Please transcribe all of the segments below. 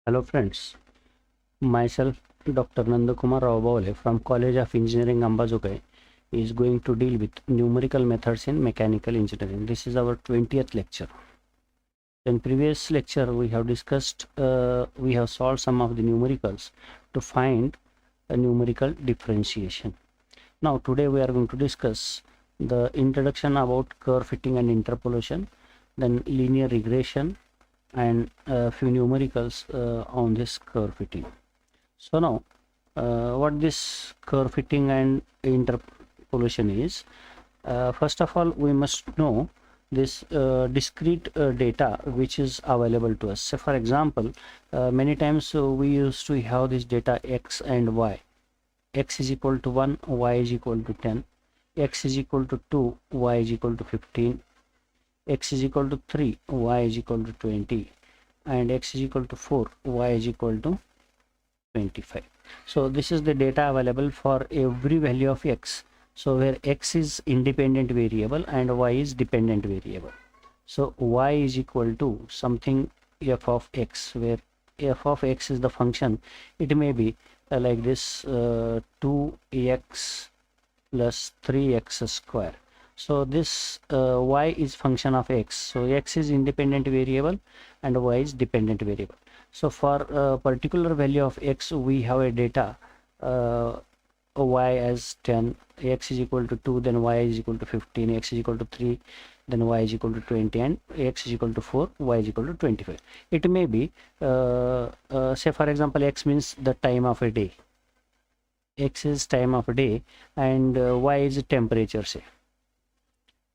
Hello friends, myself Dr. Nandakumar Raubole from College of Engineering Ambazogai is going to deal with numerical methods in mechanical engineering. This is our 20th lecture. In previous lecture we have discussed, we have solved some of the numericals to find a numerical differentiation. Now today we are going to discuss the introduction about curve fitting and interpolation, then linear regression, and a few numericals on this curve fitting. So now what this curve fitting and interpolation is, first of all we must know this discrete data which is available to us. So for example, many times we used to have this data x and y. X is equal to 1, y is equal to 10, x is equal to 2, y is equal to 15, x is equal to 3, y is equal to 20, and x is equal to 4, y is equal to 25. So this is the data available for every value of x. So where x is independent variable and y is dependent variable. So y is equal to something f of x, where f of x is the function. It may be like this, 2x plus 3x square. So this y is function of x. So x is independent variable and y is dependent variable. So for a particular value of x we have a data y as 10, x is equal to 2, then y is equal to 15, x is equal to 3, then y is equal to 20, and x is equal to 4, y is equal to 25. It may be say for example x means the time of a day, x is time of a day, and y is temperature, say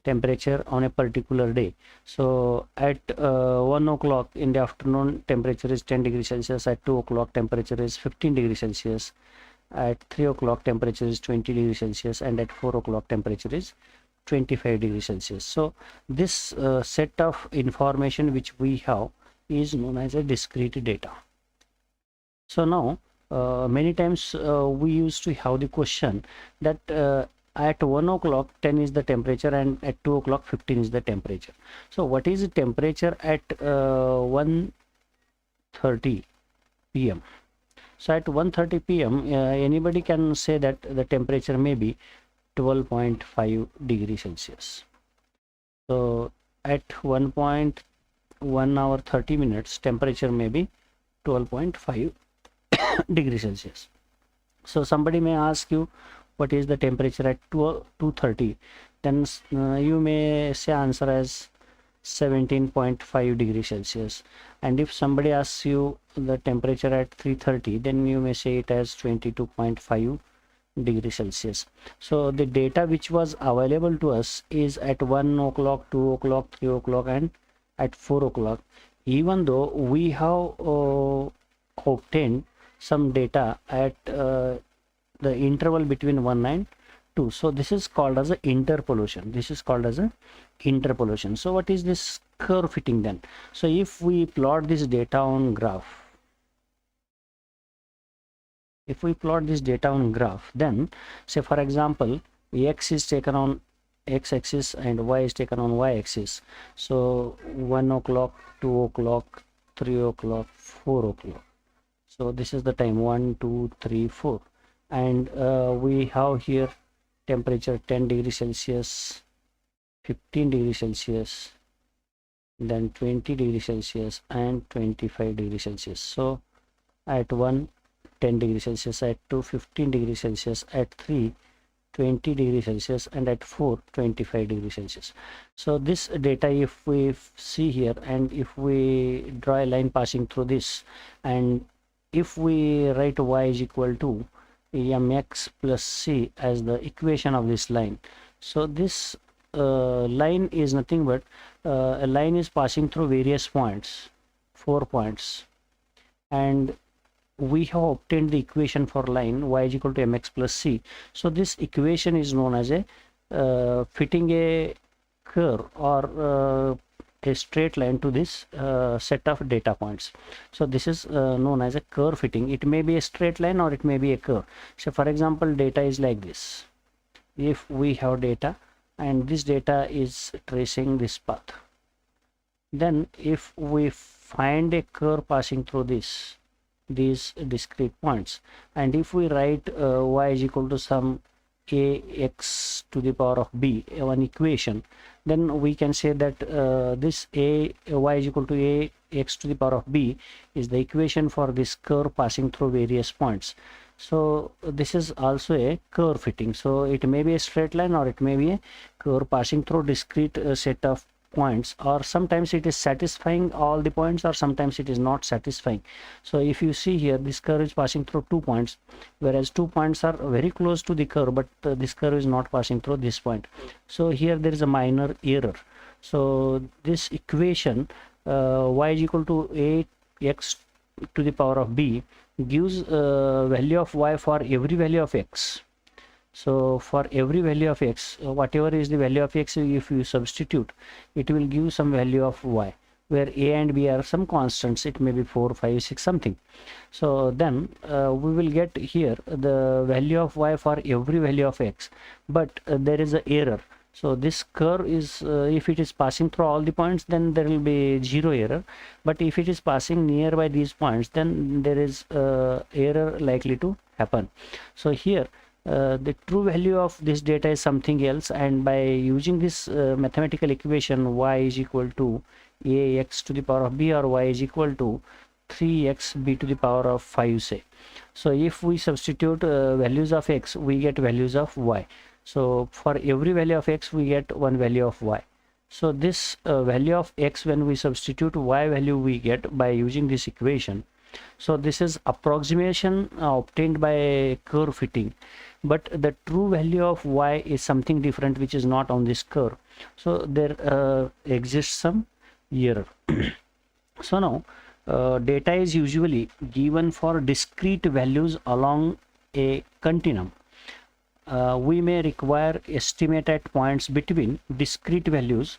temperature on a particular day. So at 1 o'clock in the afternoon temperature is 10 degrees Celsius, at 2 o'clock temperature is 15 degrees Celsius, at 3 o'clock temperature is 20 degrees Celsius, and at 4 o'clock temperature is 25 degrees Celsius. So this set of information which we have is known as a discrete data. So now many times we used to have the question that at 1 o'clock 10 is the temperature and at 2 o'clock 15 is the temperature. So what is the temperature at 1:30 p.m.? So at 1:30 p.m. Anybody can say that the temperature may be 12.5 degrees Celsius. So at 1 hour 30 minutes temperature may be 12.5 degrees Celsius. So somebody may ask you what is the temperature at 2:30, then you may say answer as 17.5 degrees Celsius. And if somebody asks you the temperature at 3:30, then you may say it as 22.5 degrees Celsius. So the data which was available to us is at 1 o'clock, 2 o'clock, 3 o'clock, and at 4 o'clock, even though we have obtained some data at the interval between 1 and 2. So this is called as a interpolation. This is called as a interpolation. So what is this curve fitting then? So if we plot this data on graph, then say for example x is taken on x-axis and y is taken on y-axis. So 1 o'clock, 2 o'clock, 3 o'clock, 4 o'clock. So this is the time 1, 2, 3, 4. And we have here temperature 10 degrees Celsius, 15 degrees Celsius, then 20 degrees Celsius, and 25 degrees Celsius. So at 1, 10 degrees Celsius, at 2, 15 degrees Celsius, at 3, 20 degrees Celsius, and at 4, 25 degrees Celsius. So this data, if we see here and if we draw a line passing through this, and if we write y is equal to mx plus c as the equation of this line, so this line is nothing but a line is passing through various points, 4 points, and we have obtained the equation for line y is equal to mx plus c. So this equation is known as a fitting a curve or a straight line to this set of data points. So this is known as a curve fitting. It may be a straight line or it may be a curve. So for example, data is like this. If we have data and this data is tracing this path, then if we find a curve passing through this, these discrete points. And if we write y is equal to some ax to the power of b, one equation, then we can say that this y is equal to a x to the power of b is the equation for this curve passing through various points. So this is also a curve fitting, so it may be a straight line or it may be a curve passing through discrete set of points, or sometimes it is satisfying all the points, or sometimes it is not satisfying. So if you see here, this curve is passing through 2 points, whereas 2 points are very close to the curve, but this curve is not passing through this point. So here there is a minor error. So this equation y is equal to ax to the power of b gives value of y for every value of x. So for every value of x, whatever is the value of x, if you substitute, it will give some value of y, where a and b are some constants. It may be 4, 5, 6 something. So then we will get here the value of y for every value of x, but there is an error. So this curve is if it is passing through all the points, then there will be 0 error, but if it is passing nearby these points, then there is error likely to happen. So here the true value of this data is something else, and by using this mathematical equation, y is equal to ax to the power of b, or y is equal to 3x b to the power of 5, say. So if we substitute values of x, we get values of y. So for every value of x, we get one value of y. So this value of x, when we substitute y value, we get by using this equation. So this is approximation obtained by curve fitting, but the true value of y is something different, which is not on this curve. So there exists some error. So now data is usually given for discrete values along a continuum. We may require estimate at points between discrete values,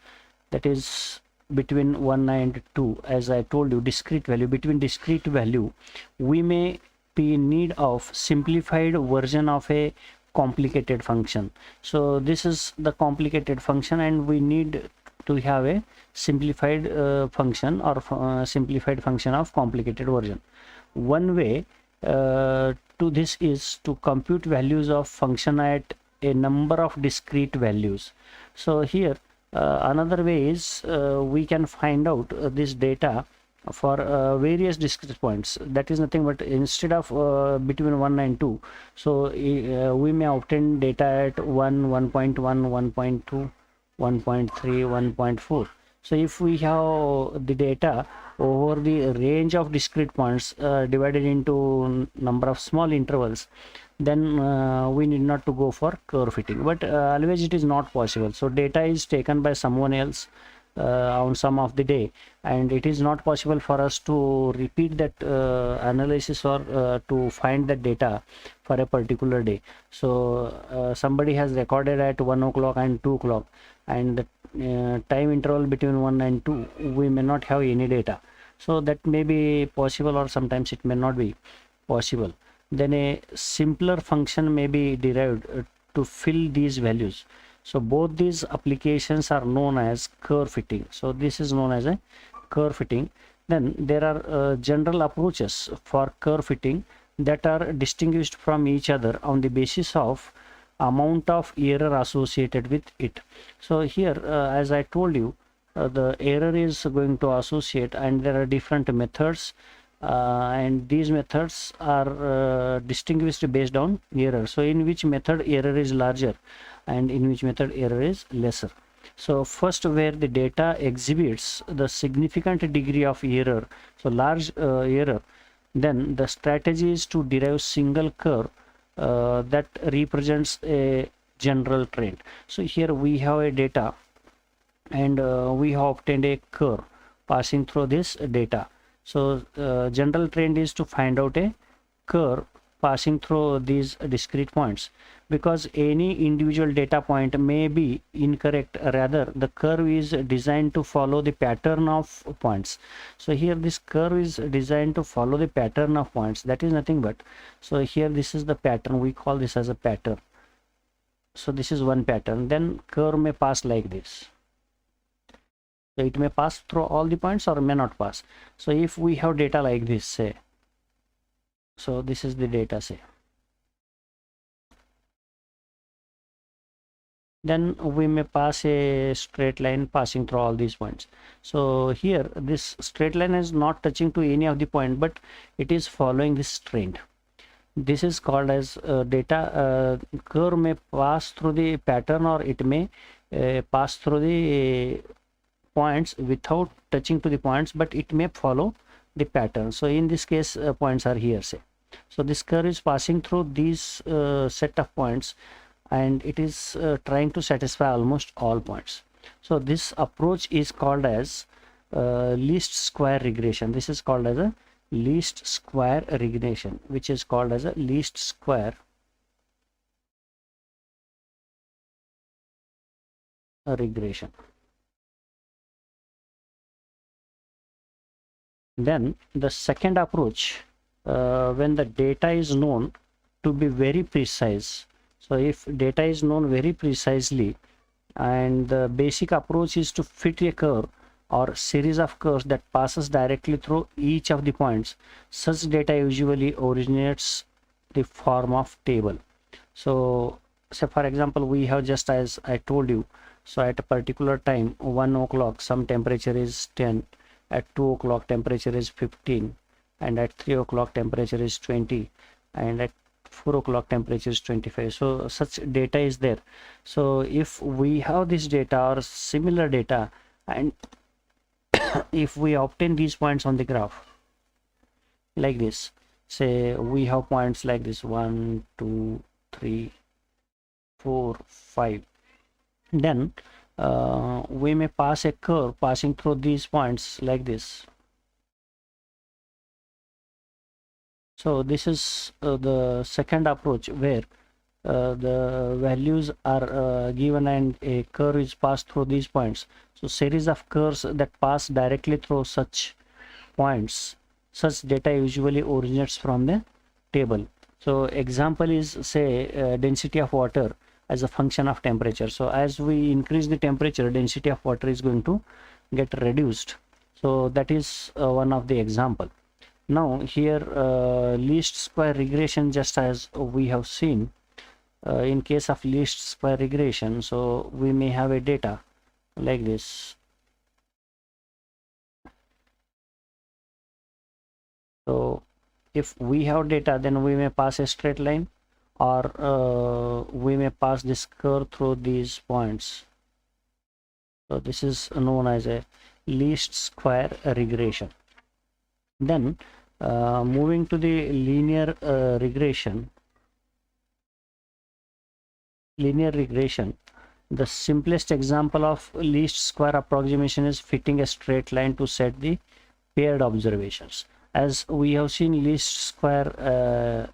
that is between 1 and 2. As I told you, discrete value, between discrete value, we may be in need of simplified version of a complicated function. So this is the complicated function, and we need to have a simplified function, or simplified function of complicated version. One way to this is to compute values of function at a number of discrete values. So here another way is we can find out this data for various discrete points. That is nothing but, instead of between 1 and 2, so we may obtain data at 1, 1.1, 1.2, 1.3, 1.4. So if we have the data over the range of discrete points divided into number of small intervals, then we need not to go for curve fitting, but always it is not possible. So data is taken by someone else on some of the day, and it is not possible for us to repeat that analysis, or to find that data for a particular day. So somebody has recorded at 1 o'clock and 2 o'clock, and the time interval between 1 and 2, we may not have any data. So that may be possible, or sometimes it may not be possible. Then a simpler function may be derived to fill these values. So both these applications are known as curve fitting. So this is known as a curve fitting. Then there are general approaches for curve fitting that are distinguished from each other on the basis of amount of error associated with it. So here as I told you, the error is going to associate, and there are different methods, and these methods are distinguished based on error. So in which method error is larger, and in which method error is lesser. So first, where the data exhibits the significant degree of error, so large error, then the strategy is to derive single curve that represents a general trend. So here we have a data, and we have obtained a curve passing through this data. So general trend is to find out a curve passing through these discrete points, because any individual data point may be incorrect. Rather, the curve is designed to follow the pattern of points. So here this curve is designed to follow the pattern of points. That is nothing but, so here this is the pattern, we call this as a pattern. So this is one pattern. Then curve may pass like this. So it may pass through all the points or may not pass. So if we have data like this, say, So this is the data, say. Then we may pass a straight line passing through all these points. So here this straight line is not touching to any of the point, but it is following this trend. This is called as data curve may pass through the pattern, or it may pass through the points without touching to the points, but it may follow the pattern. So in this case, points are here, say. So this curve is passing through these set of points, and it is trying to satisfy almost all points. So this approach is called as least square regression. This is called as a least square regression, which is called as a least square regression. Then the second approach, when the data is known to be very precise. So if data is known very precisely, and the basic approach is to fit a curve or series of curves that passes directly through each of the points, such data usually originates the form of table. So say for example, we have, just as I told you, so at a particular time, 1 o'clock, some temperature is 10, at 2 o'clock temperature is 15, and at 3 o'clock temperature is 20, and at 4 o'clock temperature is 25. So such data is there. So if we have this data or similar data, and if we obtain these points on the graph like this, say we have points like this, 1 2 3 4 5, then we may pass a curve passing through these points like this. So this is the second approach, where the values are given and a curve is passed through these points. So series of curves that pass directly through such points, such data usually originates from the table. So example is, say, density of water as a function of temperature. So as we increase the temperature, density of water is going to get reduced. So that is one of the example. Now here least square regression, just as we have seen, in case of least square regression, so we may have a data like this. So if we have data, then we may pass a straight line, or we may pass this curve through these points. So this is known as a least square regression. Then moving to the linear regression. Linear regression, the simplest example of least square approximation is fitting a straight line to set the paired observations. As we have seen least square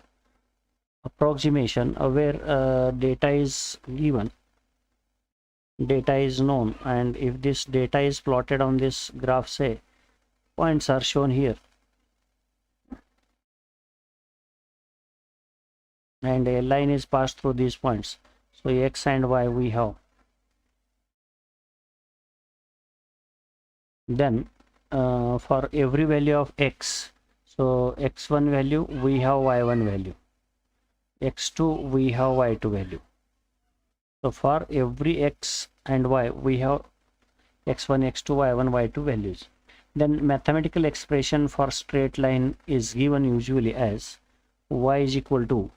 approximation, where data is given, data is known, and if this data is plotted on this graph, say points are shown here, and a line is passed through these points. So x and y we have. Then for every value of x, so x1 value we have y1 value, x2 we have y2 value. So for every x and y we have x1, x2, y1, y2 values. Then mathematical expression for straight line is given usually as y is equal to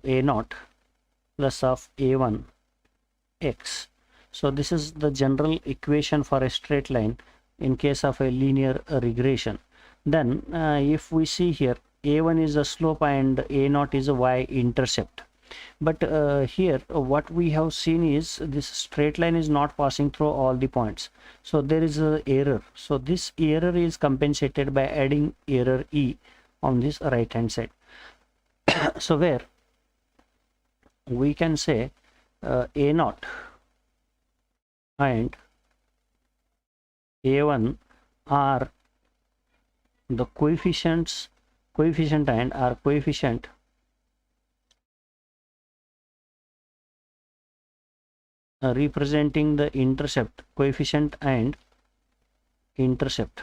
a naught plus of a1 x. So this is the general equation for a straight line in case of a linear regression. Then if we see here, a1 is the slope and a naught is a y-intercept. But here what we have seen is this straight line is not passing through all the points. So there is an error. So this error is compensated by adding error e on this right hand side. So where we can say a naught and a1 are the coefficient and are coefficient representing the intercept, coefficient and intercept.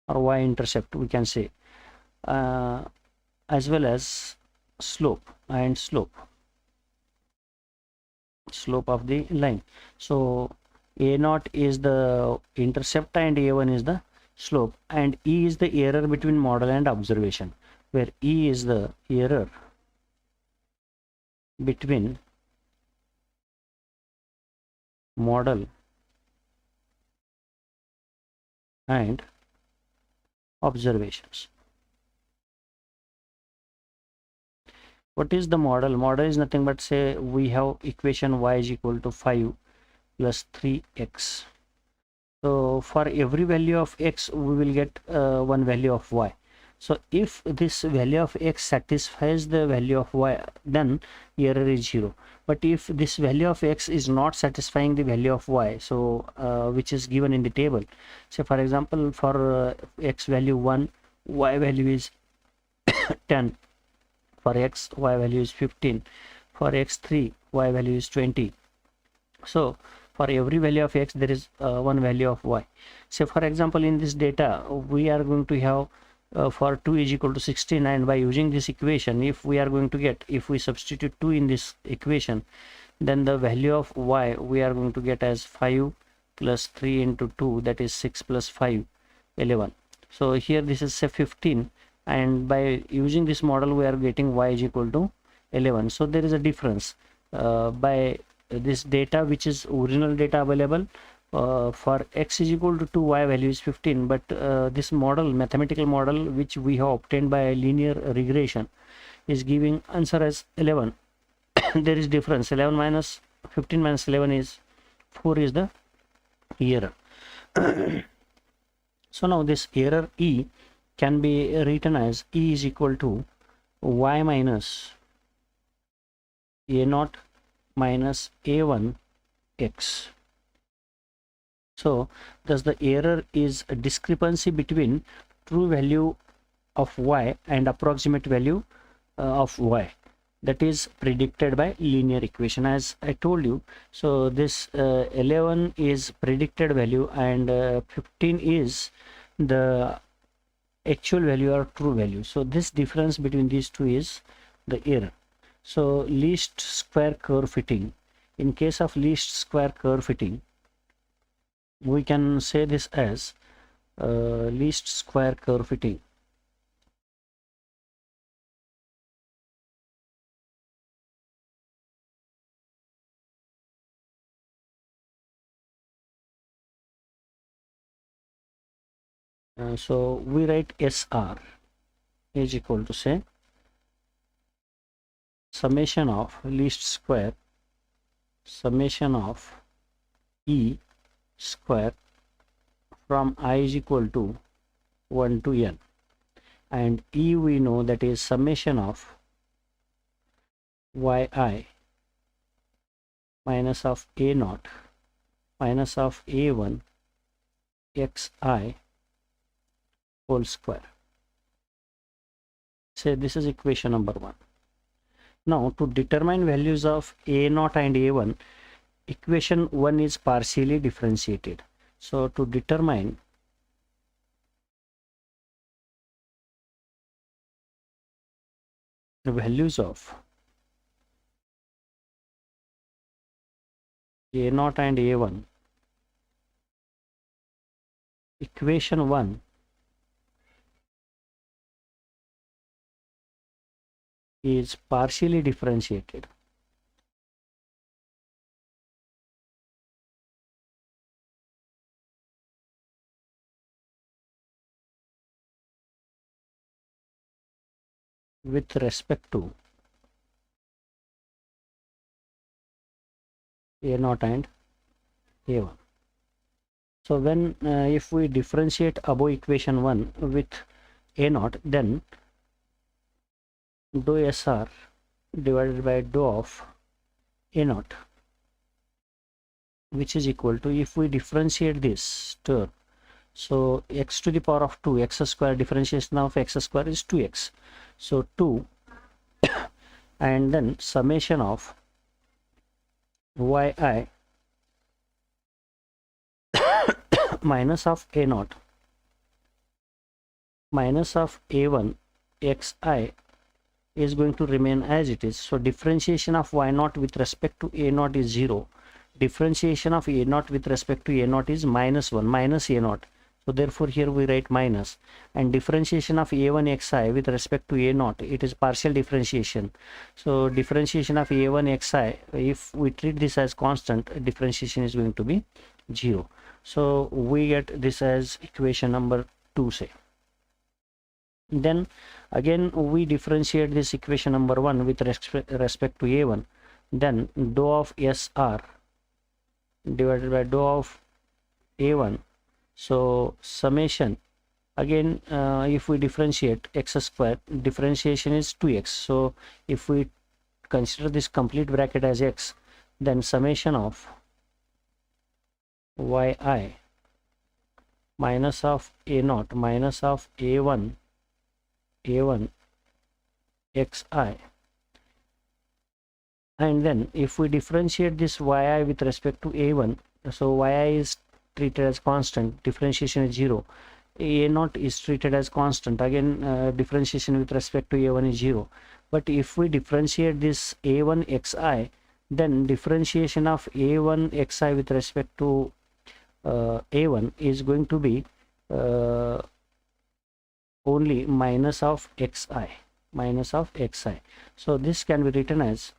or y-intercept we can say, as well as slope and slope of the line. So a0 is the intercept and a1 is the slope, and e is the error between model and observation, where e is the error between model and observations. What is the model? Model is nothing but, say we have equation y is equal to 5 plus 3x. So for every value of x we will get one value of y. So if this value of x satisfies the value of y, then error is 0. But if this value of x is not satisfying the value of y, so which is given in the table, say for example for x value 1, y value is 10, for x y value is 15, for x3 y value is 20. So for every value of x there is one value of y. So for example in this data we are going to have for 2 is equal to 16, and by using this equation, if we are going to get, if we substitute 2 in this equation, then the value of y we are going to get as 5 plus 3 into 2, that is 6 plus 5, 11. So here this is say 15, and by using this model we are getting y is equal to 11. So there is a difference by this data, which is original data available for x is equal to 2, y value is 15, but this model, mathematical model which we have obtained by linear regression, is giving answer as 11. There is difference. 11 minus 15 minus 11 is 4 is the error. So now this error e can be written as e is equal to y minus a0 minus a1 x. So thus the error is a discrepancy between true value of y and approximate value of y, that is predicted by linear equation, as I told you. So this 11 is predicted value, and 15 is the actual value or true value. So this difference between these two is the error. So least square curve fitting, in case of least square curve fitting, we can say this as least square curve fitting. So we write SR is equal to, say, summation of least square, summation of E square from I is equal to 1 to n, and E we know that is summation of yi minus of a0 minus of a1 xi whole square. Say this is equation number 1. Now to determine values of a0 and a1, equation 1 is partially differentiated. So to determine the values of a0 and a1, equation 1 is partially differentiated. With respect to a0 and a1. So when if we differentiate above equation 1 with a0, then dou SR divided by dou of a0, which is equal to, if we differentiate this term, so x to the power of 2, x square, differentiation of x square is 2x, so 2 and then summation of yi minus of a0 minus of a1 xi is going to remain as it is. So differentiation of y0 with respect to a0 is 0. Differentiation of a0 with respect to a0 is minus 1, minus a0. So therefore here we write minus. And differentiation of a1 xi with respect to a0, it is partial differentiation. So differentiation of a1 xi, if we treat this as constant, differentiation is going to be 0. So we get this as equation number 2, say. Then again we differentiate this equation number 1 with respect to a1. Then dou of sr divided by dou of a1. So summation, again if we differentiate x square, differentiation is 2x. So if we consider this complete bracket as x, then summation of yi minus of a0 minus of a1 xi, and then if we differentiate this yi with respect to a1, so yi is treated as constant, differentiation is 0. a0 is treated as constant, again differentiation with respect to a1 is 0. But if we differentiate this a1 xi, then differentiation of a1 xi with respect to a1 is going to be only minus of xi, minus of xi. So this can be written as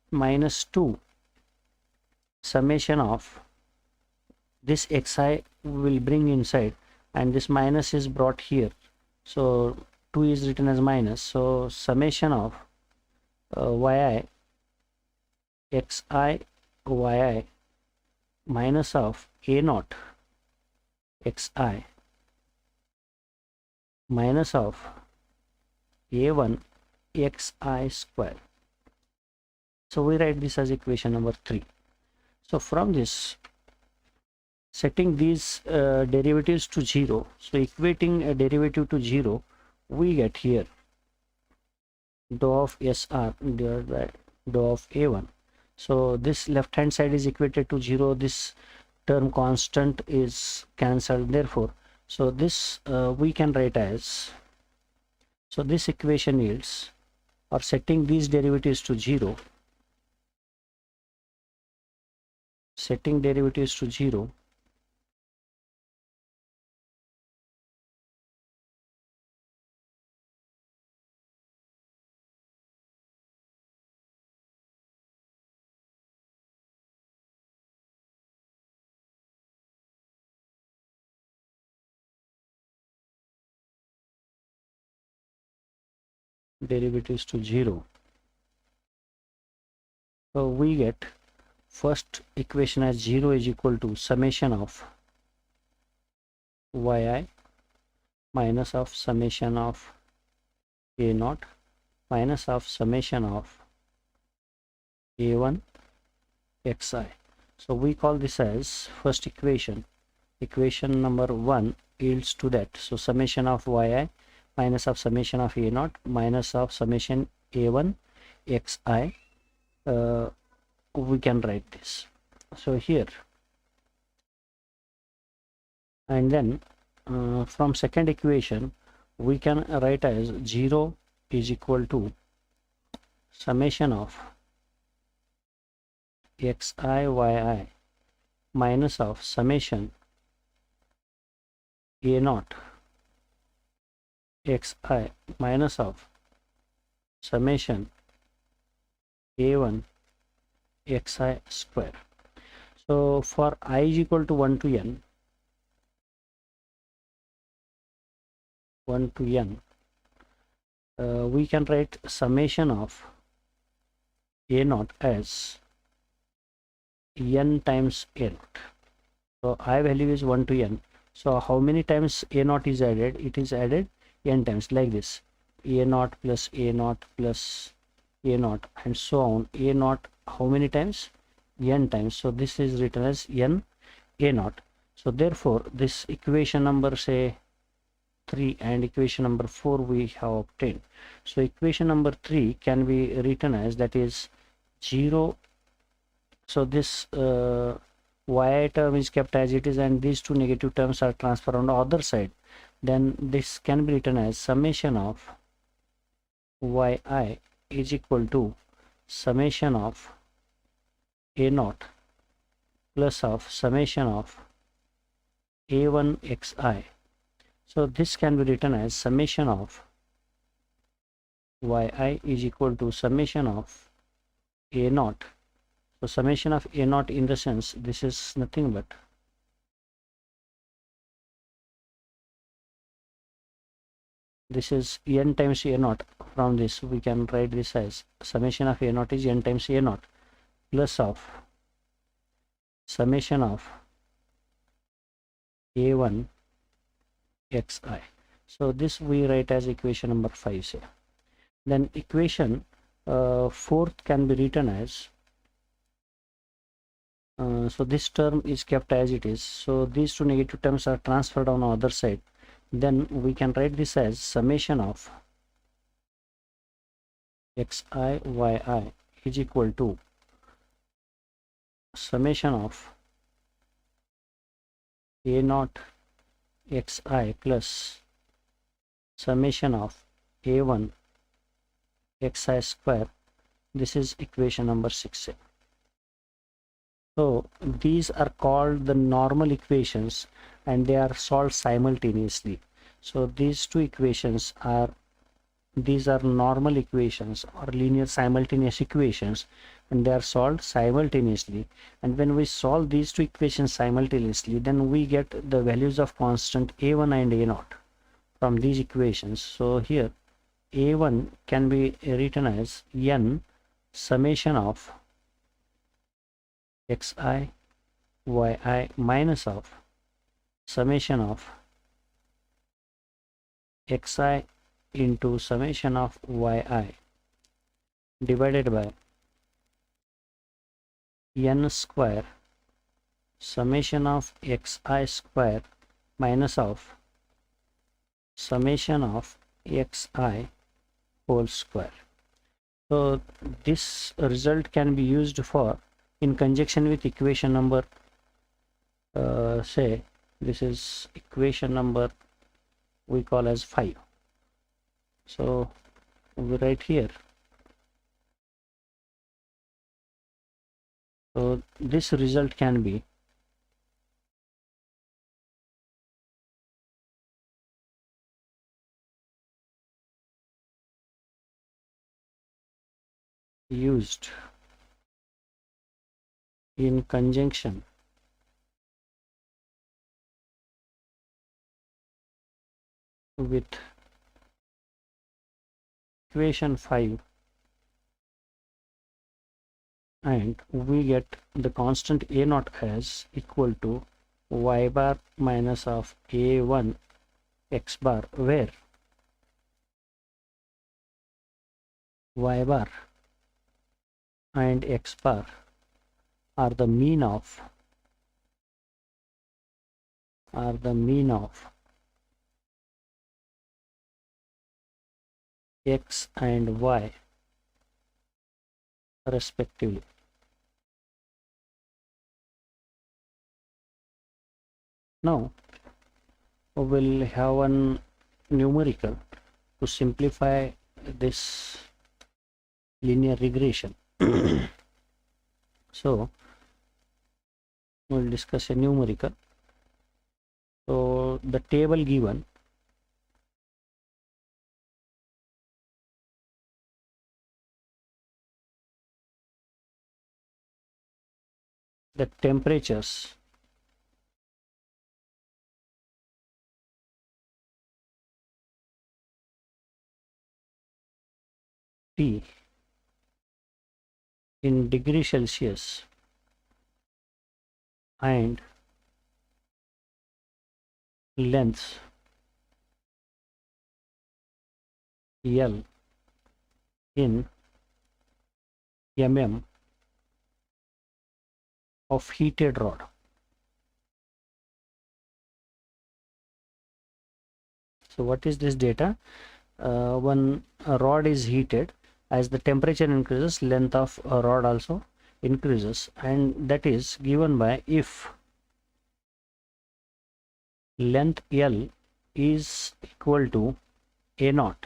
minus 2 summation of this xi will bring inside, and this minus is brought here, so 2 is written as minus. So summation of yi xi yi minus of a0 xi minus of a1 xi square. So we write this as equation number 3. So from this, setting these derivatives to 0, so equating a derivative to 0, we get here dou of sr divided by dou of a1. So this left hand side is equated to 0, this term constant is cancelled, therefore so this we can write as, so this equation yields, or setting these derivatives to 0, setting derivatives to 0, derivatives to 0. So we get first equation as 0 is equal to summation of yi minus of summation of a0 minus of summation of a1 xi. So we call this as first equation. Equation number 1 yields to that. So summation of yi minus of summation of a0 minus of summation a1 xi, we can write this. So here, and then from second equation we can write as 0 is equal to summation of xi yi minus of summation a0 xi minus of summation a1 xi square. So for I is equal to 1 to n, 1 to n, we can write summation of a0 as n times n. So I value is 1 to n. So how many times a0 is added? It is added n times, like this, a0 plus a0 plus a0 and so on. A0 how many times? N times. So this is written as n a0. So therefore this equation number say 3 and equation number 4 we have obtained. So equation number 3 can be written as, that is 0. So this y term is kept as it is, and these two negative terms are transferred on the other side. then this can be written as summation of yi is equal to summation of a naught plus of summation of a1 xi. So this can be written as summation of yi is equal to summation of a naught. So summation of a naught, in the sense this is nothing but this is n times a naught. From this we can write this as summation of a naught is n times a naught plus of summation of a1 xi. So this we write as equation number 5, say. Then equation fourth can be written as so this term is kept as it is, so these two negative terms are transferred on the other side. Then we can write this as summation of xi yi is equal to summation of a naught xi plus summation of a1 xi square. This is equation number 6. So these are called the normal equations and they are solved simultaneously. So these two equations are normal equations or linear simultaneous equations, and they are solved simultaneously. And when we solve these two equations simultaneously, then we get the values of constant a1 and a0 from these equations. So here a1 can be written as n summation of xi yi minus of summation of xi into summation of yi divided by n square summation of xi square minus of summation of xi whole square. So this result can be used for in conjunction with equation number say this is equation number we call as 5. So we write here, so this result can be used in conjunction with equation 5, and we get the constant a naught as equal to y bar minus of a1 x bar, where y bar and x bar are the mean of x and y respectively. Now we will have one numerical to simplify this linear regression. So we will discuss a numerical. So the table given the temperatures T in degree Celsius and lengths L in mm of heated rod. So what is this data? When a rod is heated, as the temperature increases, length of a rod also increases, and that is given by if length L is equal to a naught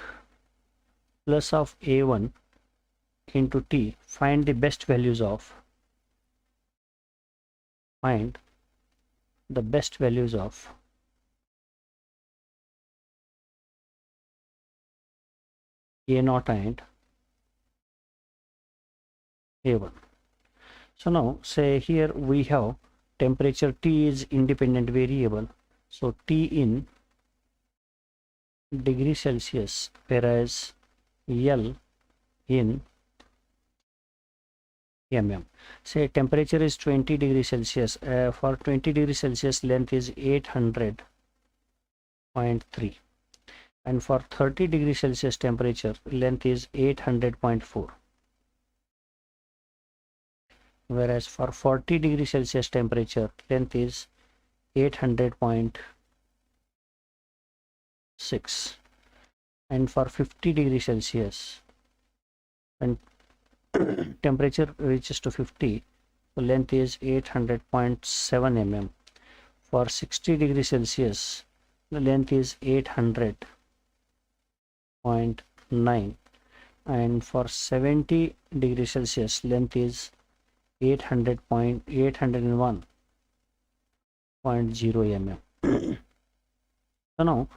plus of a1 into t. Find the best values of a naught and a1. So now say here we have temperature T is independent variable, so T in degree Celsius, whereas L in mm. Say temperature is 20 degrees Celsius. For 20 degrees Celsius length is 800.3, and for 30 degrees Celsius temperature length is 800.4, whereas for 40 degrees Celsius temperature length is 800.6, and for 50 degrees Celsius when temperature reaches to 50, the length is 800.7 mm. For 60 degrees Celsius the length is 800.9, and for 70 degrees Celsius length is 801.0 mm. So now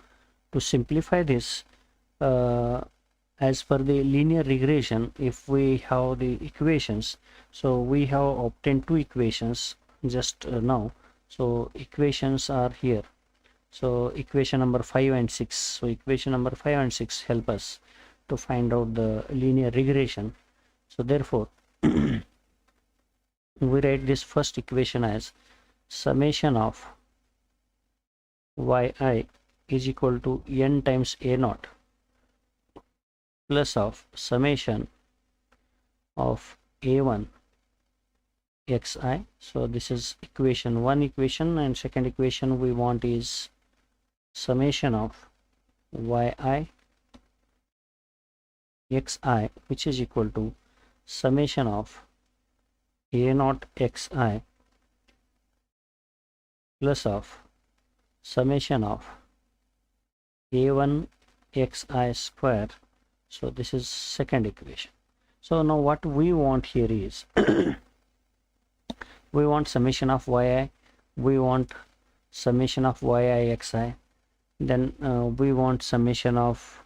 to simplify this, as per the linear regression, if we have the equations, so we have obtained two equations just now. So equations are here, so equation number 5 and 6. So equation number 5 and 6 help us to find out the linear regression. So therefore we write this first equation as summation of yi is equal to n times a naught plus of summation of a1 xi. So this is equation 1 equation, and second equation we want is summation of yi xi, which is equal to summation of a naught xi plus of summation of a1 xi square. So this is second equation. So now what we want here is we want summation of yi, we want summation of yi xi, then we want summation of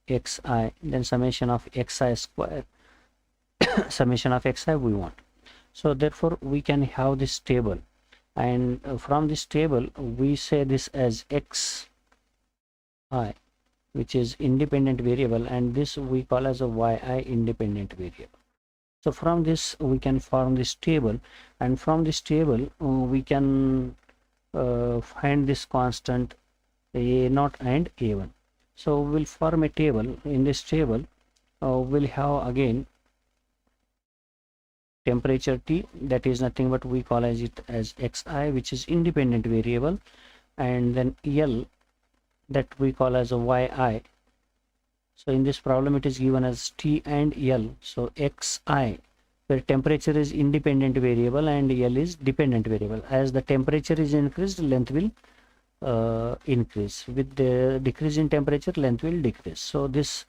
xi, then summation of xi square, summation of xi we want. So therefore we can have this table, and from this table we say this as xi, which is independent variable, and this we call as a yi independent variable. So from this we can form this table, and from this table we can find this constant a naught and a1. So we'll form a table. In this table we'll have again temperature T, that is nothing but we call as it as xi, which is independent variable, and then L, that we call as a yi. So in this problem it is given as T and L. So xi, where temperature is independent variable and L is dependent variable. As the temperature is increased, length will increase. With the decrease in temperature, length will decrease. So this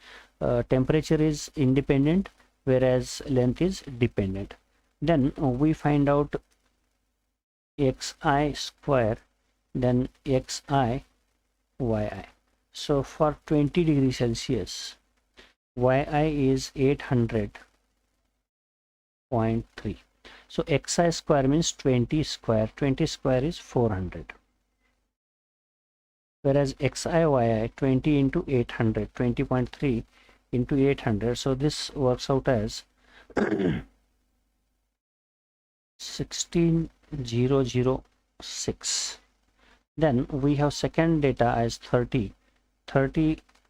temperature is independent, whereas length is dependent. Then we find out xi square, then xi yi. So for 20 degrees Celsius yi is 800.3. so xi square means 20 square, 20 square is 400, whereas xi 20 into 800, 20.3 into 800, so this works out as 16006. Then we have second data as 30,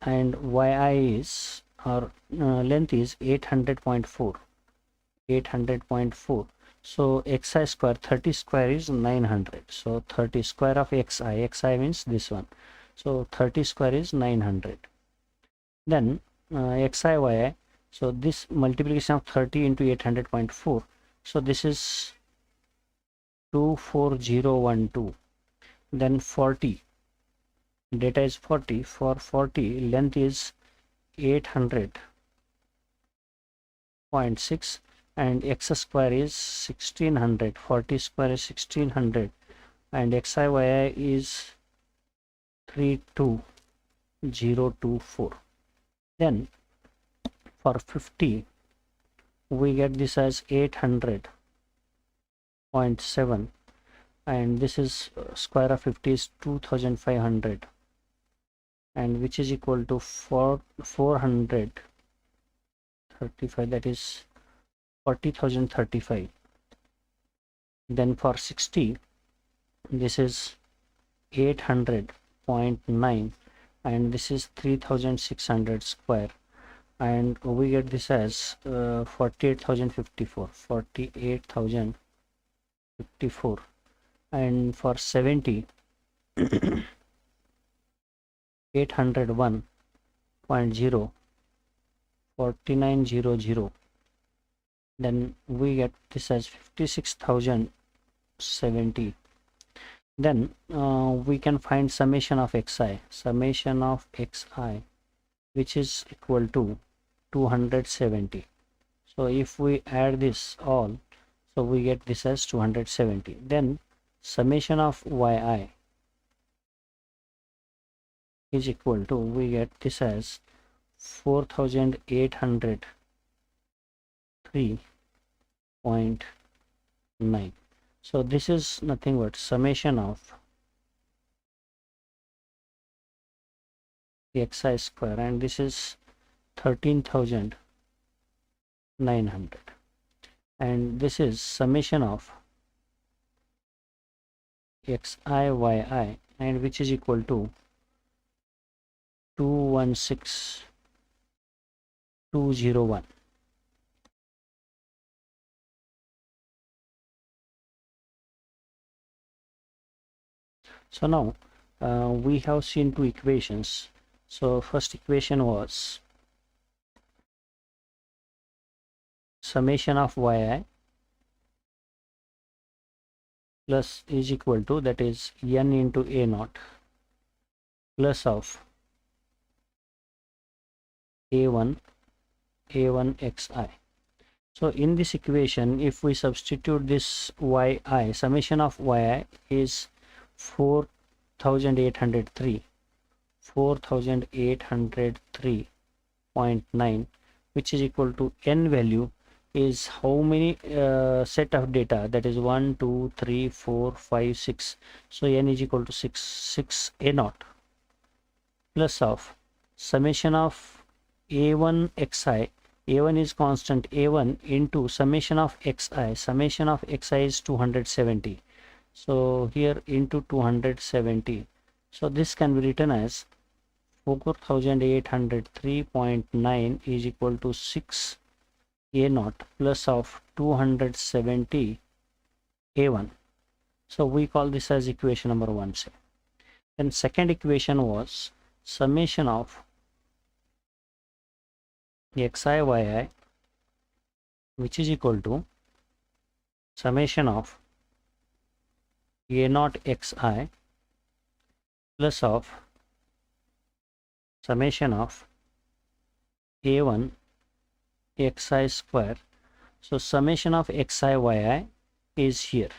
and yi is, or length is 800.4. So xi square, 30 square is 900. So 30 square of xi means this one. So 30 square is 900. Then xi yi, so this multiplication of 30 into 800.4, so this is 24012. Then 40, data is 40. For 40, length is 800.6 and x square is 1600. 40 square is 1600 and xi yi is 32024. Then for 50, we get this as 800.7 and this is square of 50 is 2500 and which is equal to 435, that is 40,035. Then for 60, this is 800.9 and this is 3600 square and we get this as 48,054. And for 70, 801.0, 4900. Then we get this as 56,070. Then we can find summation of xi, which is equal to 270. So if we add this all, so we get this as 270. Then summation of yi is equal to, we get this as 4803.9. so this is nothing but summation of the xi square and this is 13,900 and this is summation of xi yi and which is equal to 216201. So now we have seen two equations. So first equation was summation of yi plus is equal to, that is n into a naught plus of a1 xi. So in this equation, if we substitute this yi, summation of yi is 4,803.9, which is equal to n value is how many set of data, that is 1 2 3 4 5 6. So n is equal to 6 a naught plus of summation of a1 xi. a1 is constant, a1 into summation of xi. Summation of xi is 270. So here into 270. So this can be written as 4803.9 is equal to 6 a naught plus of 270 a1. So we call this as equation number 1. Say. Then second equation was summation of xi yi, which is equal to summation of a naught xi plus of summation of a1 xi square. So summation of xi yi is here.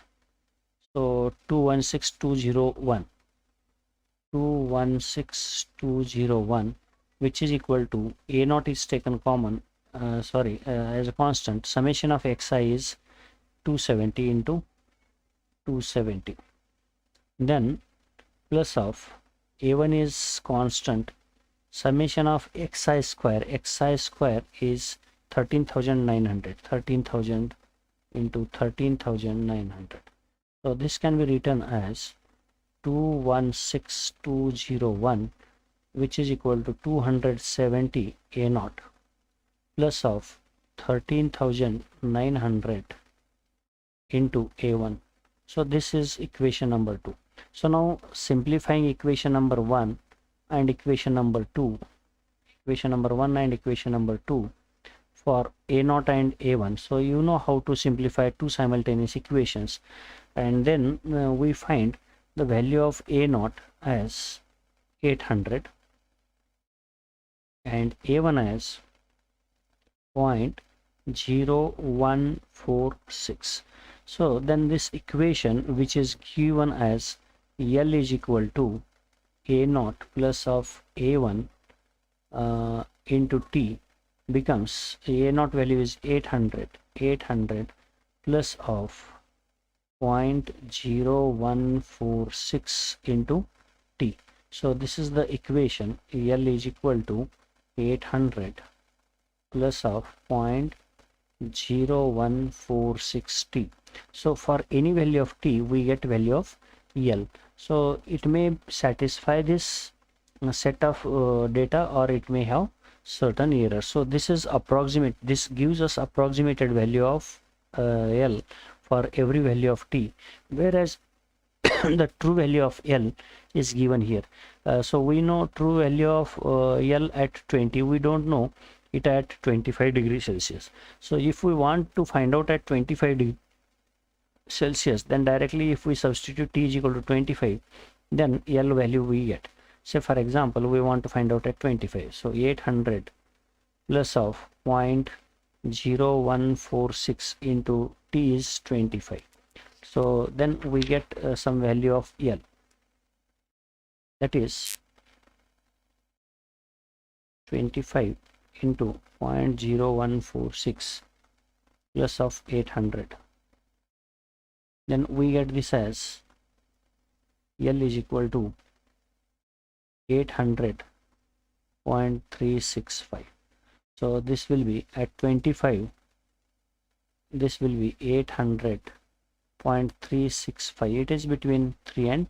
So 216201, which is equal to a naught is taken common, as a constant. Summation of xi is 270 into 270. Then plus of a1 is constant. Summation of xi square is 13,900. 13,000 into 13,900. So this can be written as 216201, which is equal to 270 a naught plus of 13,900 into a1. So this is equation number 2. So now simplifying equation number 1 and equation number 2, for a naught and a1. So you know how to simplify two simultaneous equations, and then we find the value of a naught as 800 and A1 as 0.0146. So then this equation, which is given as L is equal to A naught plus of A1 into T, becomes A naught value is 800 plus of 0.0146 into T. So this is the equation. L is equal to 800 plus of 0.0146 T. So for any value of T, we get value of L. So it may satisfy this set of data, or it may have certain errors. So this is approximate. This gives us approximated value of L for every value of T, whereas the true value of L is given here. So we know true value of L at 20. We don't know it at 25 degrees Celsius. So if we want to find out at 25 degrees Celsius, then directly if we substitute T is equal to 25, then L value we get. Say for example, we want to find out at 25. So 800 plus of 0.0146 into T is 25. So then we get some value of L, that is 25 into 0.0146 plus of 800. Then we get this as L is equal to 800.365. So this will be at 25, this will be 800.365. it is between 3 and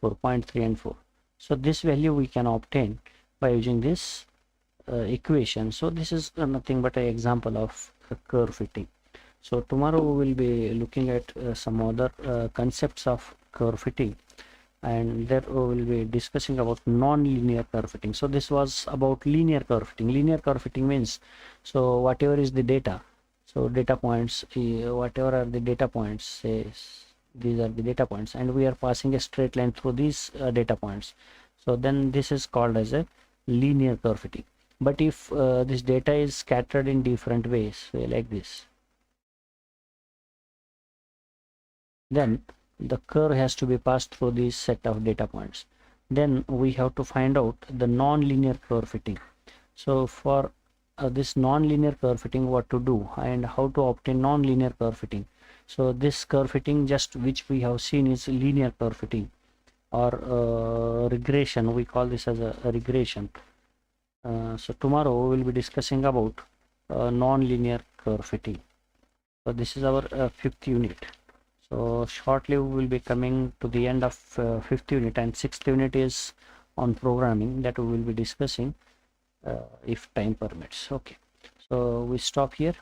4.3 and 4. So this value we can obtain by using this equation. So this is nothing but an example of curve fitting. So tomorrow we will be looking at some other concepts of curve fitting, and there we will be discussing about non-linear curve fitting. So this was about linear curve fitting. Linear curve fitting means, so whatever is the data, so data points, whatever are the data points, say these are the data points, and we are passing a straight line through these data points. So then this is called as a linear curve fitting. But if this data is scattered in different ways, say like this, then the curve has to be passed through this set of data points. Then we have to find out the non-linear curve fitting. So for this non-linear curve fitting, what to do and how to obtain non-linear curve fitting. So this curve fitting, just which we have seen, is linear curve fitting or regression. We call this as a regression. So tomorrow we will be discussing about non-linear curve fitting. So this is our 5th unit. So shortly we will be coming to the end of 5th unit, and 6th unit is on programming, that we will be discussing if time permits. Okay, so we stop here.